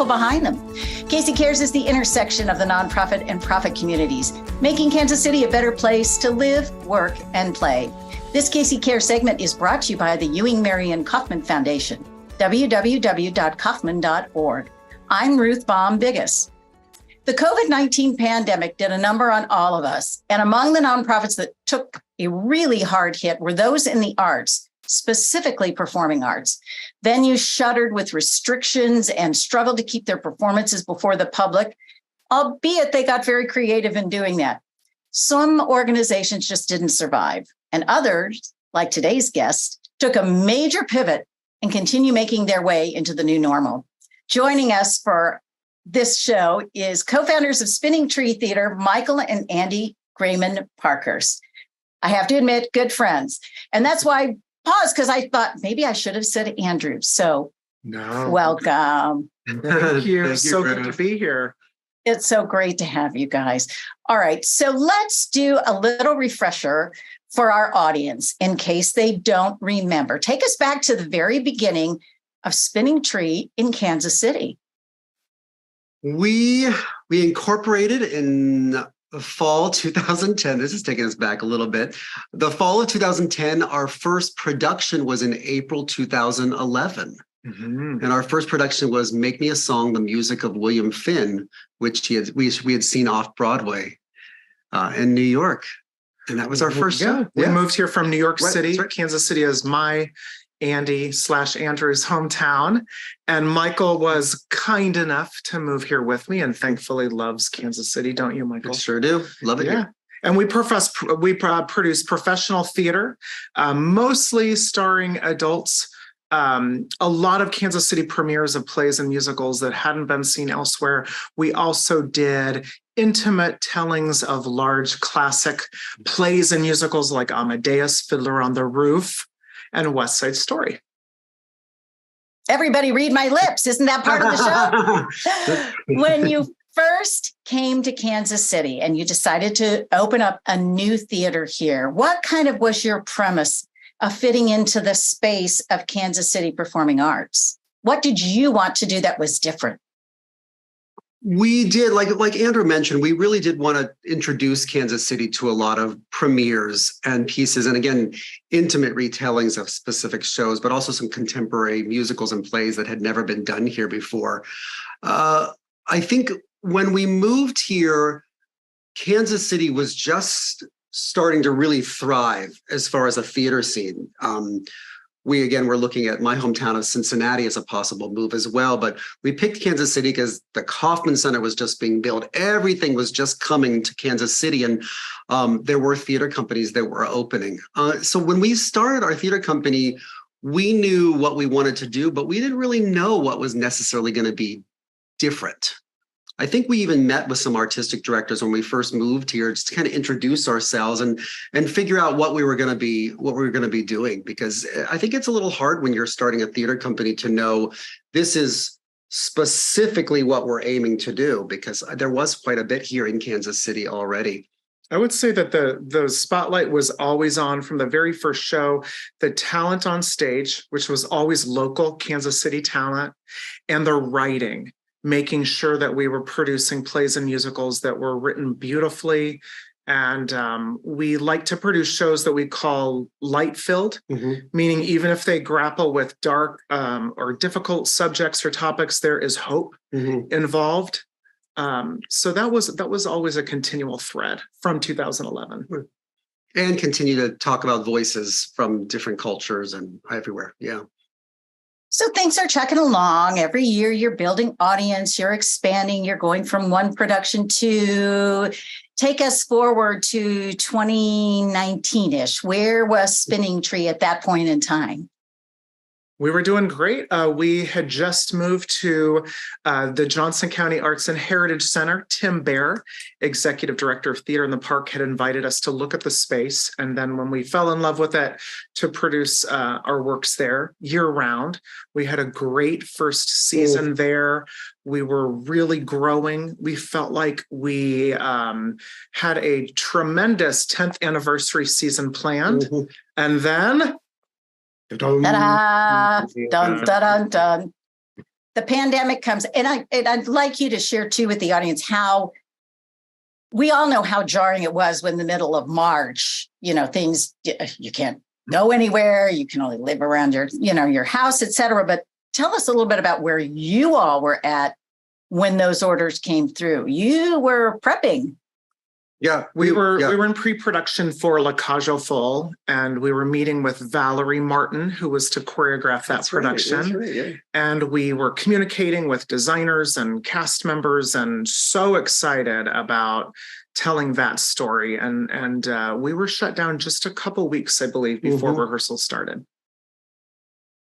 people behind them. Casey Cares is the intersection of the nonprofit and profit communities, making Kansas City a better place to live, work, and play. This Casey Cares segment is brought to you by the Ewing Marion Kaufman Foundation, www.kaufman.org. I'm Ruth Baum-Biggis. The COVID-19 pandemic did a number on all of us, and among the nonprofits that took a really hard hit were those in the arts, specifically performing arts. Venues shuttered with restrictions and struggled to keep their performances before the public, albeit they got very creative in doing that. Some organizations just didn't survive, and others, like today's guest, took a major pivot and continue making their way into the new normal. Joining us for this show is co-founders of Spinning Tree Theater, Michael and Andy Grayman Parkhurst. I have to admit, good friends. And that's why I paused, because I thought maybe I should have said Andrew. So welcome. Thank you. So good to be here. It's so great to have you guys. All right, so let's do a little refresher for our audience in case they don't remember. Take us back to the very beginning of Spinning Tree in Kansas City. We incorporated in the fall 2010. This is taking us back a little bit. The fall of 2010, our first production was in April 2011. Mm-hmm. And our first production was Make Me a Song, the music of William Finn, which we had seen off Broadway in New York. And that was our first show. We moved here from New York City. Right. Kansas City is my Andy/Andrew's hometown. And Michael was kind enough to move here with me and thankfully loves Kansas City. Don't you, Michael? I sure do. Love it here. And we produce professional theater, mostly starring adults. A lot of Kansas City premieres of plays and musicals that hadn't been seen elsewhere. We also did intimate tellings of large classic plays and musicals like Amadeus, Fiddler on the Roof, and West Side Story. Everybody read my lips. Isn't that part of the show? When you first came to Kansas City and you decided to open up a new theater here, what kind of was your premise of fitting into the space of Kansas City performing arts? What did you want to do that was different? We did, like Andrew mentioned, we really did want to introduce Kansas City to a lot of premieres and pieces. And again, intimate retellings of specific shows, but also some contemporary musicals and plays that had never been done here before. I think when we moved here, Kansas City was just starting to really thrive as far as a theater scene. We, again, were looking at my hometown of Cincinnati as a possible move as well. But we picked Kansas City because the Kaufman Center was just being built. Everything was just coming to Kansas City. And there were theater companies that were opening. So when we started our theater company, we knew what we wanted to do, but we didn't really know what was necessarily going to be different. I think we even met with some artistic directors when we first moved here, just to kind of introduce ourselves and figure out what we were going to be doing. Because I think it's a little hard when you're starting a theater company to know this is specifically what we're aiming to do, because there was quite a bit here in Kansas City already. I would say that the spotlight was always on from the very first show. The talent on stage, which was always local Kansas City talent, and the writing, making sure that we were producing plays and musicals that were written beautifully. And we like to produce shows that we call light-filled, meaning even if they grapple with dark or difficult subjects or topics, there is hope involved. So that was always a continual thread from 2011. And continue to talk about voices from different cultures and everywhere. Yeah. So things are chugging along. Every year you're building audience, you're expanding, you're going from one production to take us forward to 2019-ish. Where was Spinning Tree at that point in time? We were doing great. We had just moved to the Johnson County Arts and Heritage Center. Tim Baer, Executive Director of Theater in the Park, had invited us to look at the space. And then when we fell in love with it, to produce our works there year-round. We had a great first season there. We were really growing. We felt like we had a tremendous 10th anniversary season planned. And then... Ta-da! Dun, dun, dun, dun. the pandemic comes, and I'd like you to share too with the audience how we all know how jarring it was when the middle of March, things, you can't go anywhere, you can only live around your house, et cetera. But tell us a little bit about where you all were at when those orders came through. You were prepping. Yeah, we were in pre-production for La Cage aux Folles, and we were meeting with Valerie Martin, who was to choreograph that production. Right, yeah. And we were communicating with designers and cast members, and so excited about telling that story. And we were shut down just a couple weeks, I believe, before rehearsal started.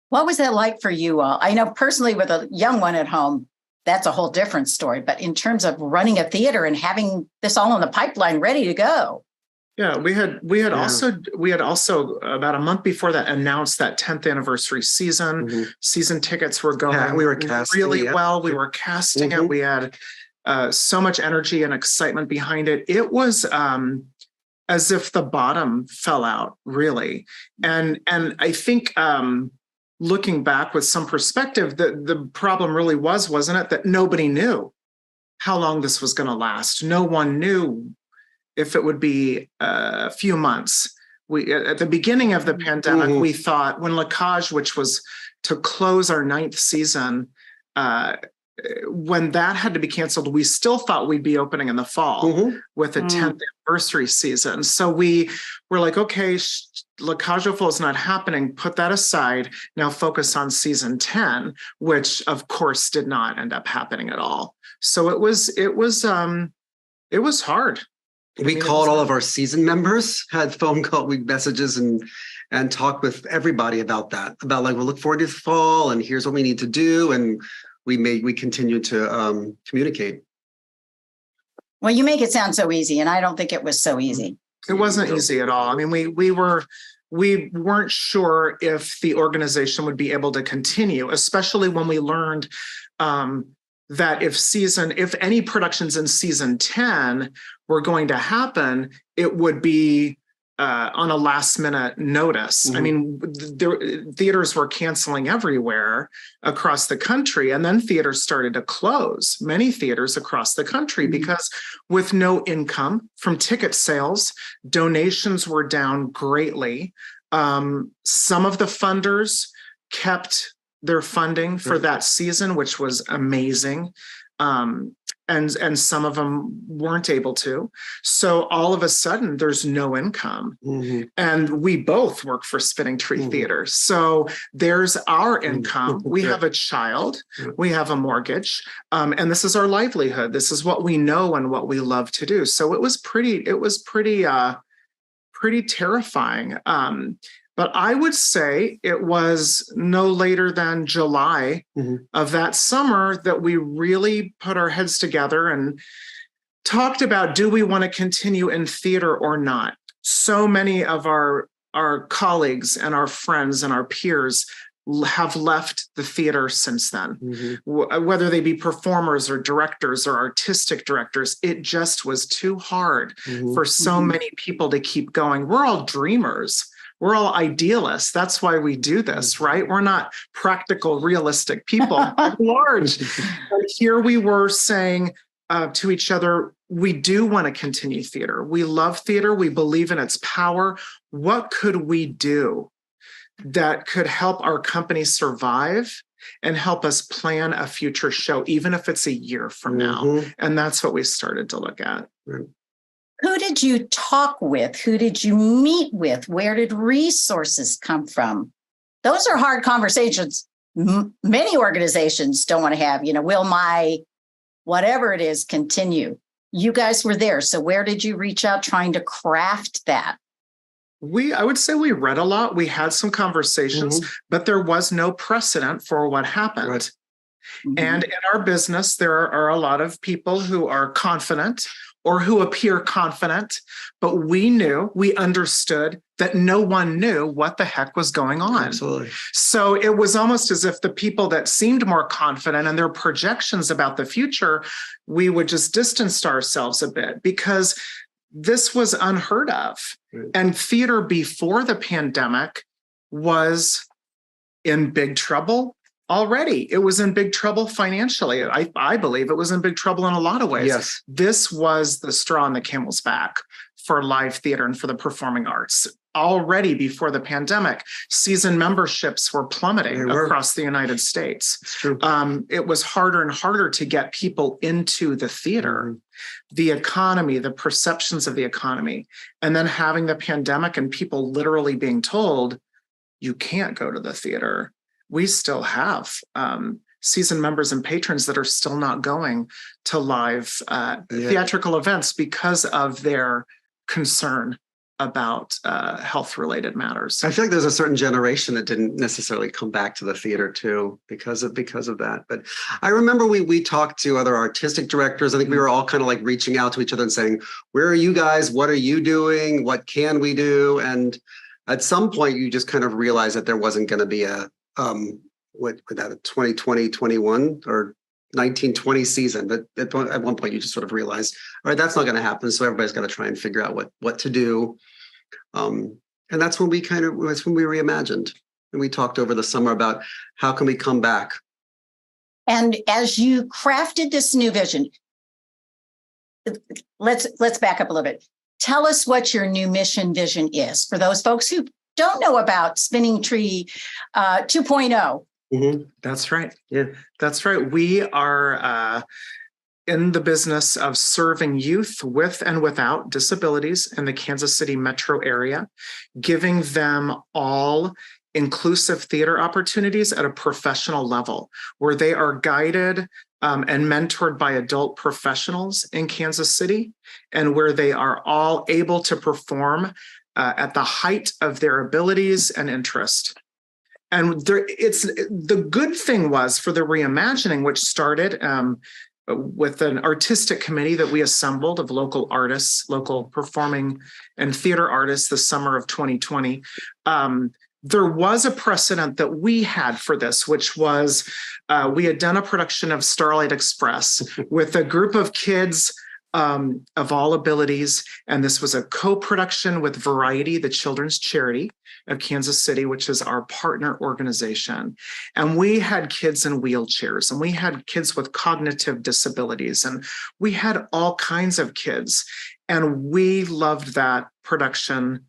What was that like for you all? I know personally with a young one at home, that's a whole different story. But in terms of running a theater and having this all in the pipeline ready to go. Yeah, we had also about a month before that announced that 10th anniversary season. Season tickets were going we were casting, really well. We were casting it. We had so much energy and excitement behind it. It was as if the bottom fell out, really. And I think looking back with some perspective, the problem really wasn't it, that nobody knew how long this was going to last. No one knew if it would be a few months. We at the beginning of the pandemic, we thought when La Cage, which was to close our 9th season, when that had to be canceled, we still thought we'd be opening in the fall with a 10th anniversary season. So we were like, okay, La Cage aux Folles is not happening. Put that aside. Now focus on season 10, which of course did not end up happening at all. So it was hard. We called all of our season members, had phone call messages and talked with everybody about that, about like, we'll look forward to the fall and here's what we need to do. And we continued to communicate. Well, you make it sound so easy, and I don't think it was so easy. It wasn't easy at all. I mean, we weren't sure if the organization would be able to continue, especially when we learned that if any productions in season 10 were going to happen, it would be on a last minute notice. I mean, theaters were canceling everywhere across the country, and then theaters started to close, many theaters across the country, because with no income from ticket sales, donations were down greatly. Some of the funders kept their funding for that season, which was amazing. And some of them weren't able to. So all of a sudden, there's no income. And we both work for Spinning Tree Theater. So there's our income. We have a child. We have a mortgage. And this is our livelihood. This is what we know and what we love to do. So it was pretty terrifying. But I would say it was no later than July of that summer that we really put our heads together and talked about, do we want to continue in theater or not? So many of our colleagues and our friends and our peers have left the theater since then, whether they be performers or directors or artistic directors. It just was too hard for so many people to keep going. We're all dreamers. We're all idealists. That's why we do this, right? We're not practical, realistic people at large. And here we were saying to each other, we do want to continue theater. We love theater. We believe in its power. What could we do that could help our company survive and help us plan a future show, even if it's a year from now? And that's what we started to look at. Who did you talk with? Who did you meet with? Where did resources come from? Those are hard conversations. Many organizations don't want to have, will my whatever it is continue? You guys were there. So where did you reach out trying to craft that? I would say we read a lot. We had some conversations, but there was no precedent for what happened. Right. And in our business, there are a lot of people who are confident or who appear confident, but we understood that no one knew what the heck was going on. Absolutely. So it was almost as if the people that seemed more confident and their projections about the future, we would just distance ourselves a bit, because this was unheard of. Right. And theater before the pandemic was in big trouble. already it was in big trouble financially. I believe it was in big trouble in a lot of ways. Yes. This was the straw on the camel's back for live theater and for the performing arts. Already before the pandemic, season memberships were plummeting across the United States. It's true. It was harder and harder to get people into the theater, the economy, the perceptions of the economy, and then having the pandemic and people literally being told, you can't go to the theater. We still have season members and patrons that are still not going to live theatrical events because of their concern about health-related matters. I feel like there's a certain generation that didn't necessarily come back to the theater too because of that. But I remember we talked to other artistic directors. I think we were all kind of like reaching out to each other and saying, "Where are you guys? What are you doing? What can we do?" And at some point, you just kind of realized that there wasn't going to be a 2020, 21 or 1920 season. But at one point, you just sort of realized, all right, that's not going to happen. So everybody's got to try and figure out what to do. And that's when we reimagined, and we talked over the summer about how can we come back. And as you crafted this new vision, let's back up a little bit. Tell us what your new mission vision is for those folks who don't know about Spinning Tree 2.0. Mm-hmm. That's right. Yeah, that's right. We are in the business of serving youth with and without disabilities in the Kansas City metro area, giving them all inclusive theater opportunities at a professional level where they are guided and mentored by adult professionals in Kansas City, and where they are all able to perform at the height of their abilities and interest. And the good thing was for the reimagining, which started with an artistic committee that we assembled of local artists, local performing and theater artists the summer of 2020. There was a precedent that we had for this, which was we had done a production of Starlight Express with a group of kids of all abilities. And this was a co-production with Variety, the children's charity of Kansas City, which is our partner organization. And we had kids in wheelchairs, and we had kids with cognitive disabilities, and we had all kinds of kids. And we loved that production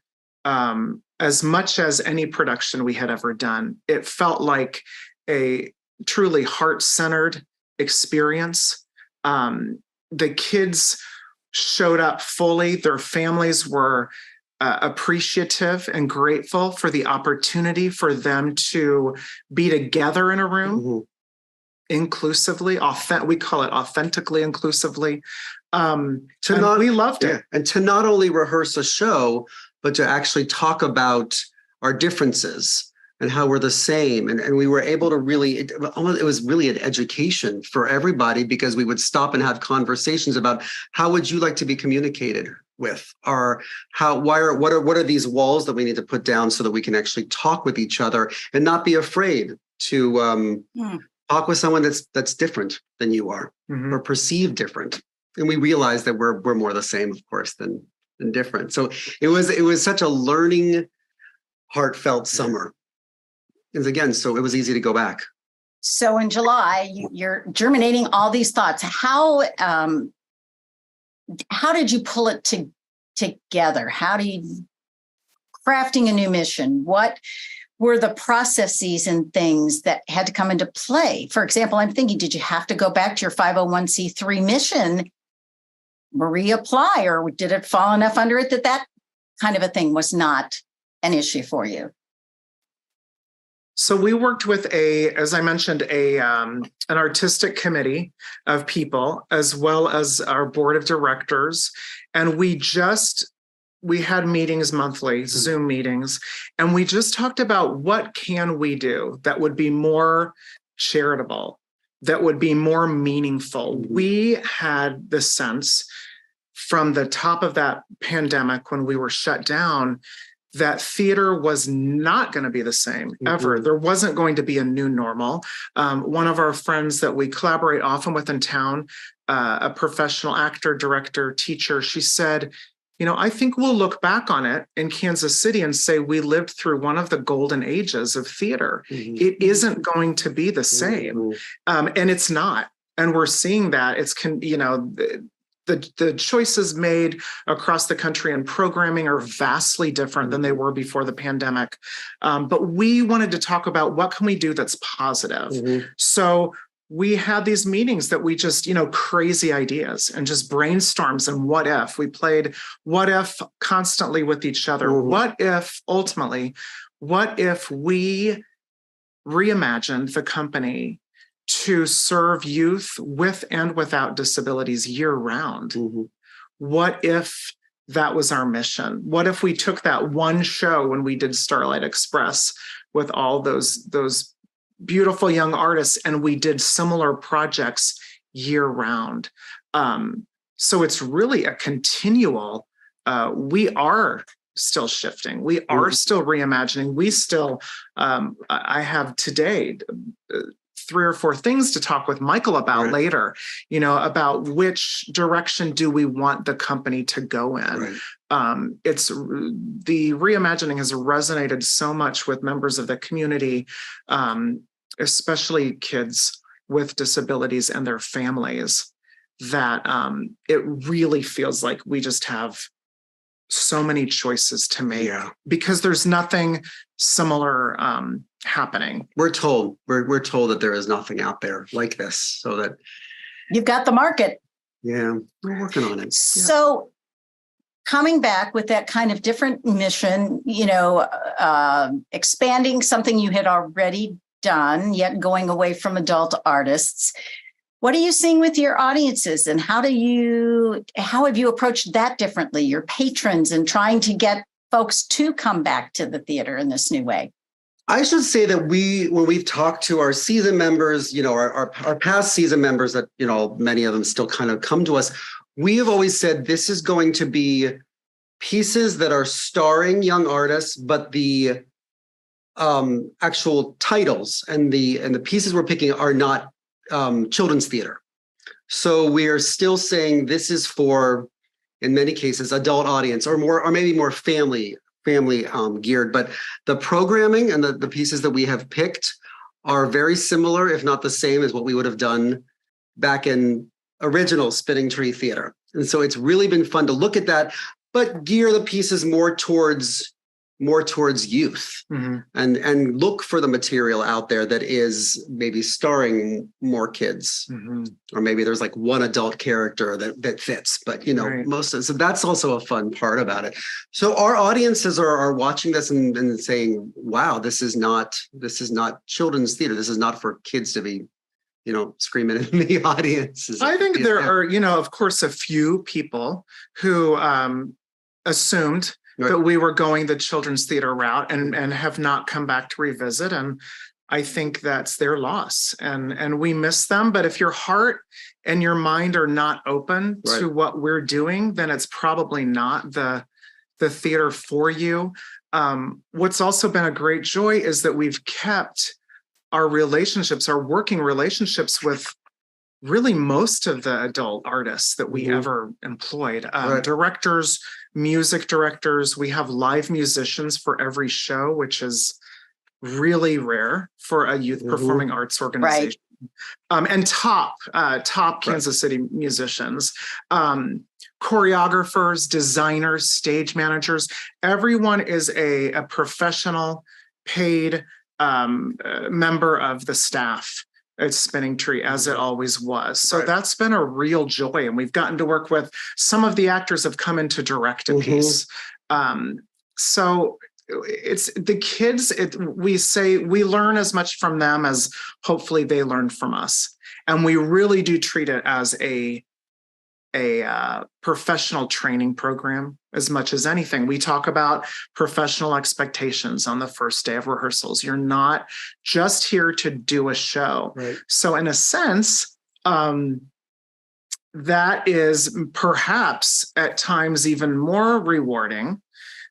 as much as any production we had ever done. It felt like a truly heart-centered experience. The kids showed up fully. Their families were appreciative and grateful for the opportunity for them to be together in a room inclusively. We call it authentically inclusively. We loved it. And to not only rehearse a show, but to actually talk about our differences and how we're the same. And we were able to really, it was really an education for everybody, because we would stop and have conversations about how would you like to be communicated with, or what are these walls that we need to put down so that we can actually talk with each other and not be afraid to talk with someone that's different than you are, or perceived different. And we realized that we're more the same, of course, than different. So it was such a learning, heartfelt summer. And again, so it was easy to go back. So in July, you're germinating all these thoughts. How did you pull it together? How do you crafting a new mission? What were the processes and things that had to come into play? For example, I'm thinking, did you have to go back to your 501c3 mission, reapply, or did it fall enough under it that kind of a thing was not an issue for you? So we worked with as I mentioned, an artistic committee of people, as well as our board of directors. And we had meetings monthly, Zoom meetings, and we just talked about what can we do that would be more charitable, that would be more meaningful. We had the sense from the top of that pandemic, when we were shut down, that theater was not going to be the same ever. There wasn't going to be a new normal. One of our friends that we collaborate often with in town, a professional actor, director, teacher, she said, I think we'll look back on it in Kansas City and say we lived through one of the golden ages of theater. It isn't going to be the same. And it's not. And we're seeing that. The choices made across the country in programming are vastly different than they were before the pandemic. But we wanted to talk about what can we do that's positive. So we had these meetings that we just, crazy ideas and just brainstorms and what if. We played what if constantly with each other. What if we reimagined the company to serve youth with and without disabilities year round? What if that was our mission? What if we took that one show when we did Starlight Express with all those beautiful young artists and we did similar projects year round? So it's really a continual, we are still shifting. We are still reimagining. We still, I have today 3 or 4 things to talk with Michael about later, about which direction do we want the company to go in. It's the reimagining has resonated so much with members of the community, especially kids with disabilities and their families, that it really feels like we just have so many choices to make because there's nothing similar happening. We're told that there is nothing out there like this, so that you've got the market. Yeah, we're working on it. So coming back with that kind of different mission, expanding something you had already done, yet going away from adult artists. What are you seeing with your audiences, and how have you approached that differently, your patrons, and trying to get folks to come back to the theater in this new way? I should say that when we've talked to our season members, our past season members that, many of them still kind of come to us, we have always said this is going to be pieces that are starring young artists, but the actual titles and the pieces we're picking are not children's theater. So we are still saying this is for, in many cases, adult audience or maybe more family geared. But the programming and the pieces that we have picked are very similar, if not the same, as what we would have done back in original Spinning Tree Theater. And so it's really been fun to look at that, but gear the pieces more towards youth and look for the material out there that is maybe starring more kids, or maybe there's like one adult character that fits, but so that's also a fun part about it. So our audiences are watching this and saying, wow, this is not children's theater. This is not for kids to be screaming in the audience. I think there are, of course, a few people who assumed that we were going the children's theater route and have not come back to revisit. And I think that's their loss. And we miss them. But if your heart and your mind are not open to what we're doing, then it's probably not the theater for you. What's also been a great joy is that we've kept our working relationships with really most of the adult artists that we ever employed. Directors, music directors. We have live musicians for every show, which is really rare for a youth performing arts organization. And top Kansas City musicians, choreographers, designers, stage managers. Everyone is a professional, paid member of the staff at Spinning Tree, as it always was. So that's been a real joy. And we've gotten to work with some of the actors have come in to direct a piece. So it's the kids, we say we learn as much from them as hopefully they learn from us. And we really do treat it as a professional training program as much as anything. We talk about professional expectations on the first day of rehearsals. You're not just here to do a show. So in a sense, that is perhaps at times even more rewarding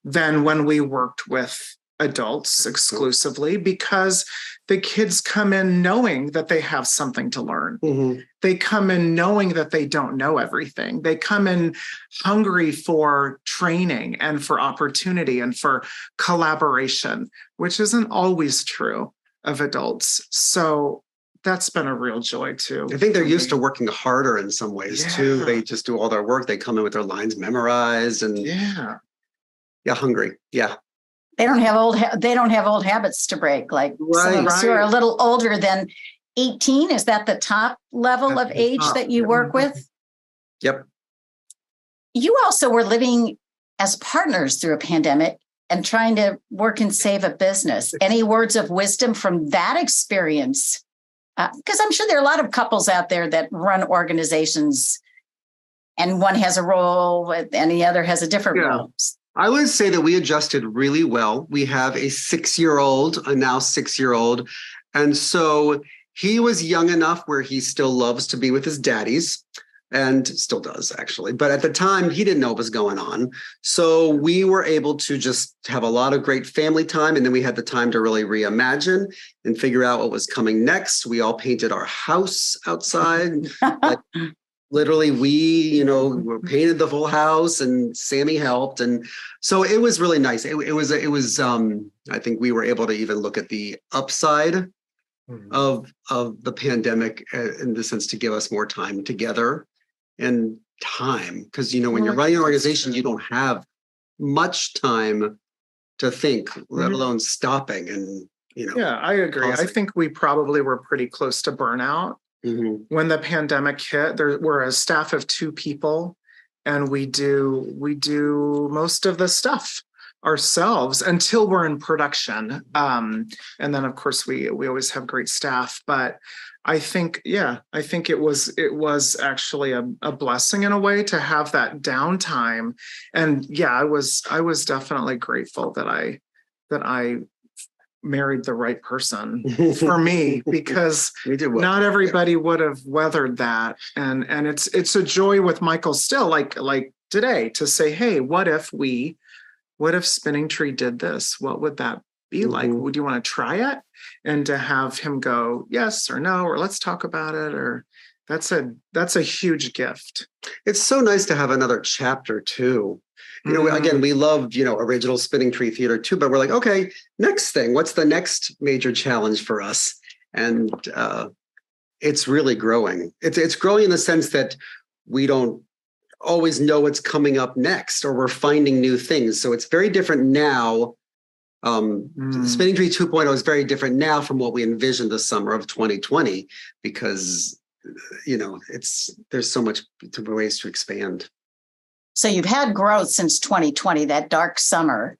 than when we worked with adults exclusively because the kids come in knowing that they have something to learn. Mhm. They come in knowing that they don't know everything. They come in hungry for training and for opportunity and for collaboration, which isn't always true of adults. So that's been a real joy too. I think they're used to working harder in some ways too. Yeah. They just do all their work. They come in with their lines memorized and Yeah. hungry. Yeah. They don't have old habits to break, like some of Right. us who are a little older than 18. Is that the top level That's of the age top. that you work with? Yep. You also were living as partners through a pandemic and trying to work and save a business. Any words of wisdom from that experience? Because I'm sure there are a lot of couples out there that run organizations and one has a role and the other has a different role. I would say that we adjusted really well. We have a 6-year-old, a now 6-year-old. And so he was young enough where he still loves to be with his daddies and still does actually. But at the time, he didn't know what was going on. So we were able to just have a lot of great family time. And then we had the time to really reimagine and figure out what was coming next. We all painted our house outside. Like, literally, we painted the full house, and Sammy helped, and so it was really nice. It was. I think we were able to even look at the upside of the pandemic in the sense to give us more time together and time, because when you're running an organization, you don't have much time to think, let alone stopping and Yeah, I agree. pausing. I think we probably were pretty close to burnout. When the pandemic hit. We're a staff of 2 people, and we do most of the stuff ourselves until we're in production. And then of course we always have great staff. But I think it was actually a blessing in a way to have that downtime. And yeah, I was definitely grateful that I married the right person for me, because not everybody would have weathered that. And it's a joy with Michael still, like today, to say, hey, what if Spinning Tree did this? What would that be like? Would you want to try it? And to have him go yes or no, or let's talk about it, or that's a huge gift. It's so nice to have another chapter too. Again, we loved, original Spinning Tree Theater too, but we're like, okay, next thing, what's the next major challenge for us? And it's really growing. It's growing in the sense that we don't always know what's coming up next, or we're finding new things. So it's very different now. Spinning Tree 2.0 is very different now from what we envisioned the summer of 2020, because, there's so much ways to expand. So you've had growth since 2020, that dark summer.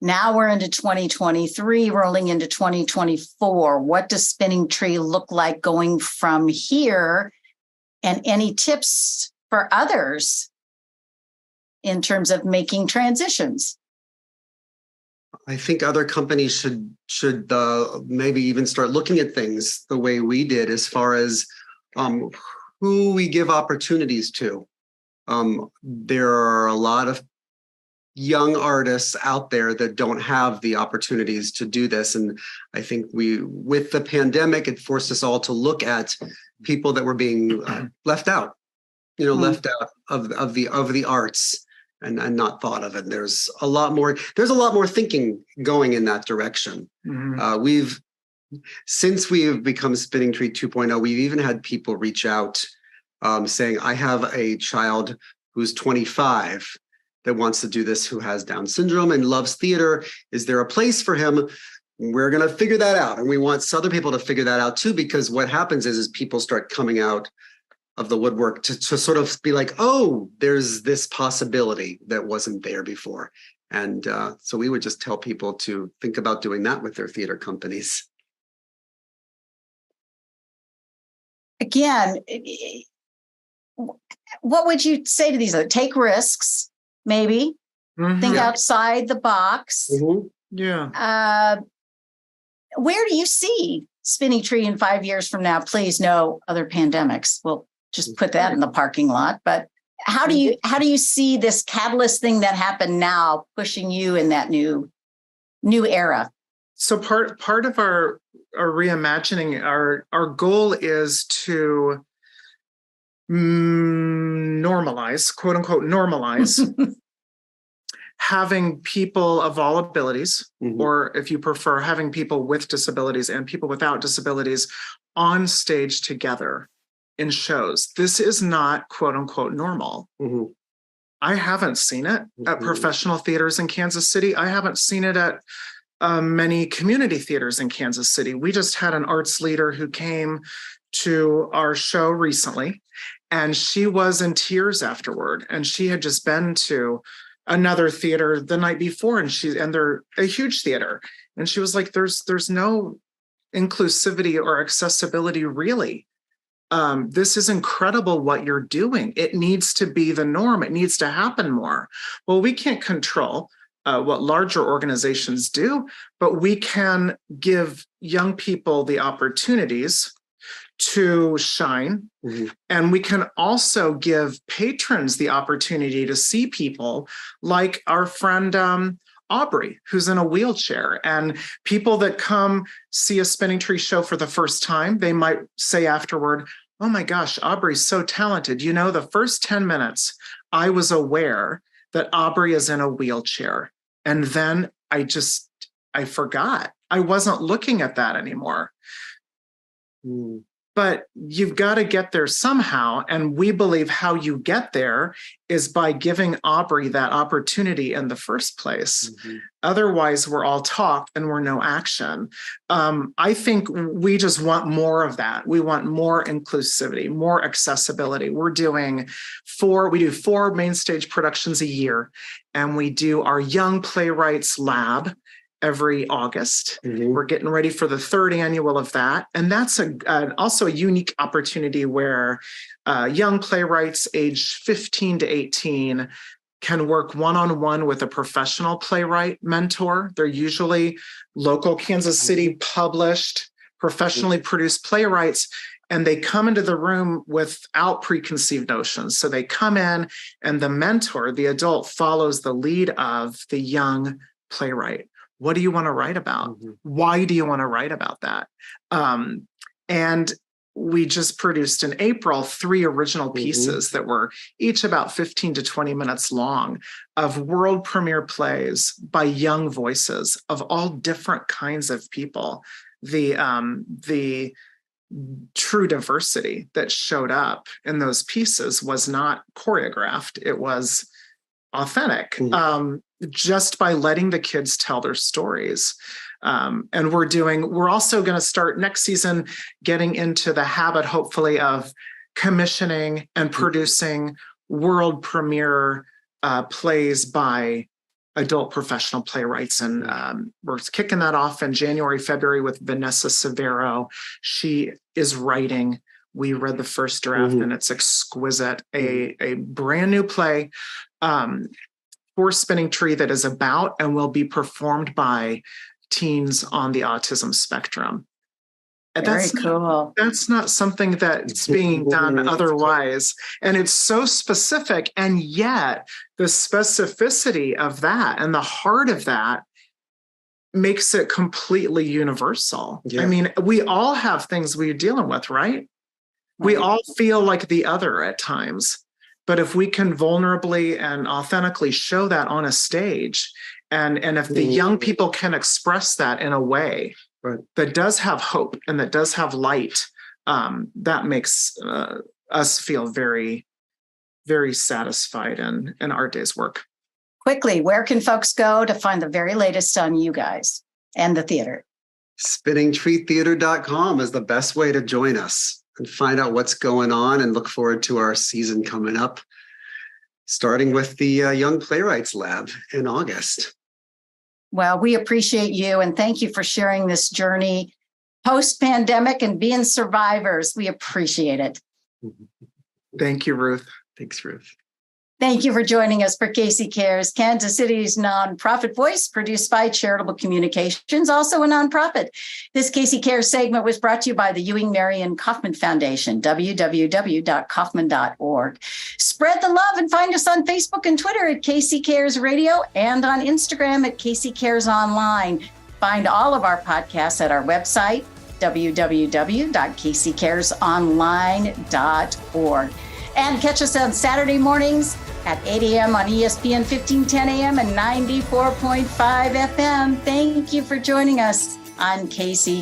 Now we're into 2023, rolling into 2024. What does Spinning Tree look like going from here? And any tips for others in terms of making transitions? I think other companies should maybe even start looking at things the way we did, as far as who we give opportunities to. There are a lot of young artists out there that don't have the opportunities to do this. And I think with the pandemic, it forced us all to look at people that were being left out, left out of the arts and not thought of. And there's a lot more thinking going in that direction. Since we've become Spinning Tree 2.0, we've even had people reach out saying, I have a child who's 25 that wants to do this, who has Down syndrome and loves theater. Is there a place for him? We're going to figure that out. And we want other people to figure that out too, because what happens is people start coming out of the woodwork to sort of be like, oh, there's this possibility that wasn't there before. And so we would just tell people to think about doing that with their theater companies. Again, what would you say to these? Take risks, maybe. Think outside the box. Yeah. Where do you see Spinning Tree in 5 years from now? Please, no other pandemics. We'll just put that in the parking lot. But how do you see this catalyst thing that happened now pushing you in that new new era? So part of our reimagining, our goal is to normalize, quote unquote, normalize having people of all abilities, or if you prefer, having people with disabilities and people without disabilities on stage together in shows. This is not, quote unquote, normal. I haven't seen it at professional theaters in Kansas City. I haven't seen it at many community theaters in Kansas City. We just had an arts leader who came to our show recently, and she was in tears afterward. And she had just been to another theater the night before, and they're a huge theater. And she was like, there's no inclusivity or accessibility really. This is incredible what you're doing. It needs to be the norm. It needs to happen more. Well, we can't control what larger organizations do, but we can give young people the opportunities to shine. And we can also give patrons the opportunity to see people like our friend Aubrey, who's in a wheelchair, and people that come see a Spinning Tree show for the first time, they might say afterward, oh my gosh, Aubrey's so talented. You know, the first 10 minutes, I was aware that Aubrey is in a wheelchair. And then I forgot. I wasn't looking at that anymore. But you've got to get there somehow. And we believe how you get there is by giving Aubrey that opportunity in the first place. Otherwise, we're all talk and we're no action. I think we just want more of that. We want more inclusivity, more accessibility. We do 4 main stage productions a year, and we do our Young Playwrights Lab every August. We're getting ready for the 3rd annual of that. And that's also a unique opportunity where young playwrights age 15 to 18 can work one-on-one with a professional playwright mentor. They're usually local Kansas City published, professionally produced playwrights, and they come into the room without preconceived notions. So they come in and the mentor, the adult, follows the lead of the young playwright. What do you want to write about? Why do you want to write about that? And we just produced in April 3 original pieces that were each about 15 to 20 minutes long of world premiere plays by young voices of all different kinds of people. The true diversity that showed up in those pieces was not choreographed. It was authentic. Just by letting the kids tell their stories. And we're also going to start next season getting into the habit, hopefully, of commissioning and producing world premiere plays by adult professional playwrights. And we're kicking that off in January, February with Vanessa Severo. She is writing. We read the first draft and it's exquisite. A brand new play for Spinning Tree that is about and will be performed by teens on the autism spectrum. And Very cool. That's not something that's being done otherwise. And it's so specific. And yet the specificity of that and the heart of that makes it completely universal. I mean, we all have things we're dealing with, right? We all feel like the other at times. But if we can vulnerably and authentically show that on a stage, and if the young people can express that in a way that does have hope and that does have light, that makes us feel very, very satisfied in our day's work. Quickly, where can folks go to find the very latest on you guys and the theater? SpinningTreeTheater.com is the best way to join us and find out what's going on and look forward to our season coming up, starting with the Young Playwrights Lab in August. Well, we appreciate you and thank you for sharing this journey post-pandemic and being survivors. We appreciate it. Thank you, Ruth. Thanks, Ruth. Thank you for joining us for Casey Cares, Kansas City's nonprofit voice, produced by Charitable Communications, also a nonprofit. This Casey Cares segment was brought to you by the Ewing Marion Kaufman Foundation, www.kaufman.org. Spread the love and find us on Facebook and Twitter at Casey Cares Radio and on Instagram at Casey Cares Online. Find all of our podcasts at our website, www.caseycaresonline.org. And catch us on Saturday mornings at 8 a.m. on ESPN 1510 a.m. and 94.5 FM. Thank you for joining us on Casey